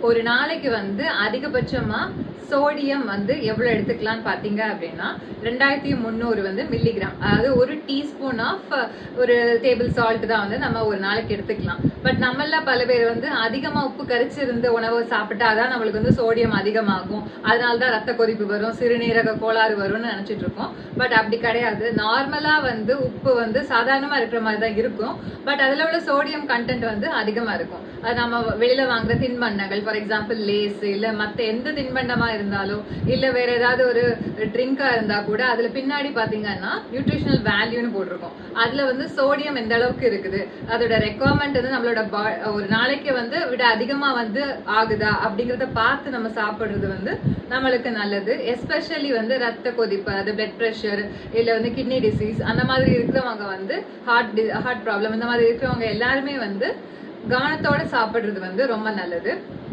ஒரு நாளைக்கு வந்து அதிகபட்சமா சோடியம் வந்து எவ்வளவு எடுத்துக்கலாம்னு பாத்தீங்க அப்படின்னா 2300 வந்து மில்லிகிராம், அதாவது ஒரு டீஸ்பூன் ஆஃப் ஒரு டேபிள் சால்ட் தான் வந்து நம்ம ஒரு நாளைக்கு எடுத்துக்கலாம். பட் நம்மள பல பேர் வந்து அதிகமா உப்பு கரிச்சிருந்த உணவை சாப்பிட்டாதான் நம்மளுக்கு வந்து சோடியம் அதிகமாகும், அதனாலதான் ரத்த கொதிப்பு வரும், சிறுநீரக கோளாறு வரும்னு நினைச்சிட்டு இருக்கோம். பட் அப்படி கிடையாது. நார்மலா வந்து உப்பு வந்து சாதாரணமா இருக்கிற மாதிரி தான் இருக்கும். பட் அதுல உள்ள சோடியம் கண்டென்ட் வந்து அதிகமா இருக்கும். அது நம்ம வெளியில வாங்குற தின்பண்டங்கள், ஃபார் எக்ஸாம்பிள் லேஸ், இல்ல மத்த எந்த தின்பண்டமா இருந்தாலும், இல்ல வேற ஏதாவது ஒரு ட்ரிங்கா இருந்தா கூட அதுல பின்னாடி பாத்தீங்கன்னா நியூட்ரிஷனல் வேல்யூன்னு போட்டிருக்கும். அதுல வந்து சோடியம் எந்த அளவுக்கு இருக்குது, அதோட ரெக்குவயர்மெண்ட் வந்து நம்மளோட ஒரு நாளைக்கு வந்து விட அதிகமா வந்து ஆகுதா அப்படிங்கறத பார்த்து நம்ம சாப்பிடுறது வந்து நம்மளுக்கு நல்லது. எஸ்பெஷலி வந்து ரத்த கொதிப்பு, அது பிளட் பிரஷர், இல்ல வந்து கிட்னி டிசீஸ் அந்த மாதிரி இருக்கிறவங்க வந்து ஹார்ட் ப்ராப்ளம் இந்த மாதிரி இருக்கிறவங்க எல்லாருமே வந்து கவனத்தோட சாப்பிடுறது வந்து ரொம்ப நல்லது.